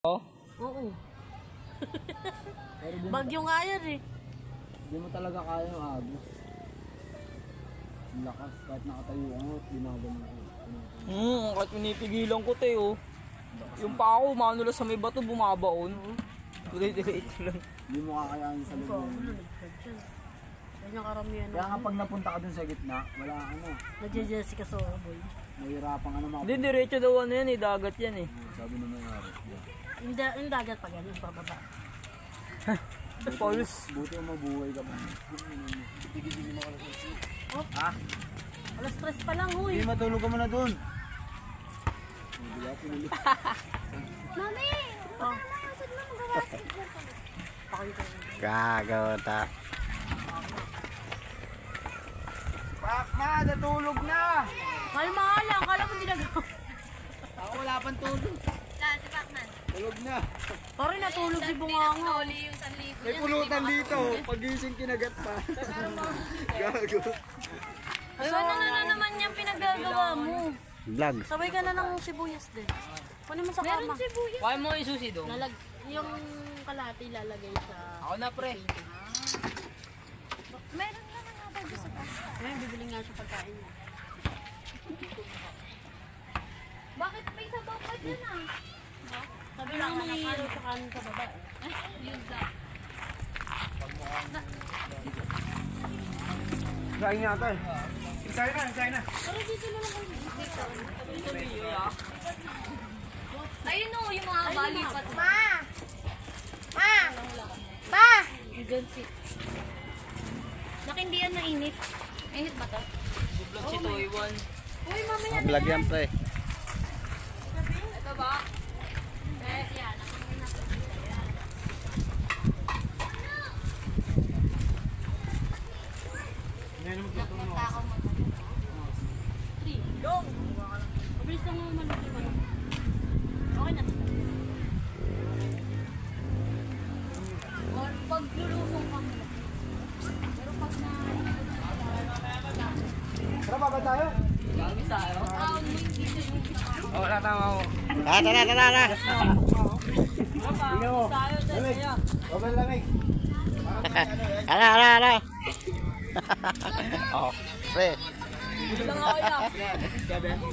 Oh? Oo. Pero Bagyo nga yan eh. di mo talaga kaya yung agos. Ang lakas, kahit nakatayo ka mo, ginagano ko. Kahit pinipigilan ko tayo. Yung pa ako, manula sa may bato, bumabaon. Dire-diretso lang. Hindi mo kakayanin sa loob. Ganyan karamihan. Kaya nga pag napunta ka dun sa gitna, wala ano. Nagja-Jessica sa boy. Mahirapan ka na Hindi, diretso daw ano yan eh, dagat yan eh. Sabi na may aras. Yung dagat pa ganyan, bababa. Falls. Buti yung mabuhay ka pa. Oh, Ha? alas 3 pa lang, huy. Hindi matulog ka muna dun. Hindi ako pinili. Mami! Oh. Saan mo mag-basketball ka? Pakita ko. Gagawta. Pakma, natulog na! Kalma nga lang, kala mo dinagawa. Ako wala pang tulog. Si Pacman. Tulog na. Parang natulog si Bunganga. Uli yung 1,000. May pulutan dito. Pagising kinagat pa. Gago. Ano na naman yung pinaggagawa mo? Vlog. Sabay ka na ng sibuyas din. Kunin mo sa Meron kama. sibuyas. Kaya mo yung susi doon? Yung kalahati lalagay sa... Ako na pre. Meron na nga ba doon sa taas? Ngayon, bibili nga siya pagkain niya. Bakit may sabaw pa dyan ah? Sabi lang may hero sa kanin sa baba. Ay, yun lang. Kain nga ito eh. Kain na. Pero dito na lang kami. Ayun o, yung mga balipat. Ma! Ma! Pa! Diyan si... Nakindihan na init. Init ba to? Vlog si Toywan. Uy, mamaya na Vlog yan, pre. Ito ba? Yes, yan. Nagpunta ako mo. Dong! Mabilis lang mo maluto mo. Okay na. Or pag lulusong ka mo. Pero pag na... Tara, baba tayo. Taon mo yung dito yung Oo, natama mo. Tara. Tingnan mo. Lamig. Sobrang lamig. Ara. Oh, pre.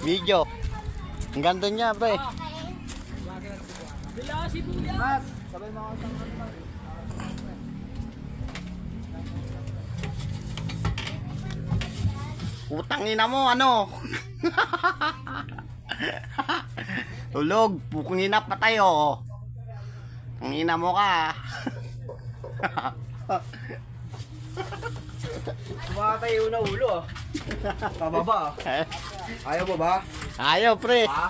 Video. Ang ganda niya, pre. Mas, sabay mo ako sa kanto. Utang ina mo, ano? Tulog. Pukong ina pa tayo. Ang ina mo ka. Kumatayo na ulo ah. Pababa ah. Ayaw mo ba? Ayaw, pre. Ha?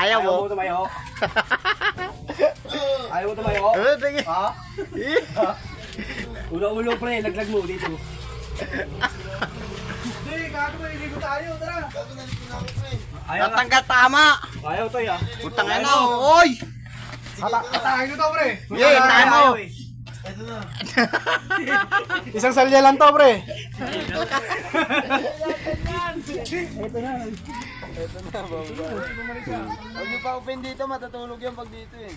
Ayaw mo. tumayo? Ayaw mo tumayo? Sige. Ha? Ulo pre, laglag mo dito. Hindi, gago mo, iligo tayo, tara. Ayaw nga. Tatanggal tama. Ayaw to ya. Utang ina, oy. Atahin to pre. Yeah, tayo mo. Isang salya lang to pre. Ito na. Ito na, baba. Huwag niyo pa open dito, matutulog yan pag dito eh.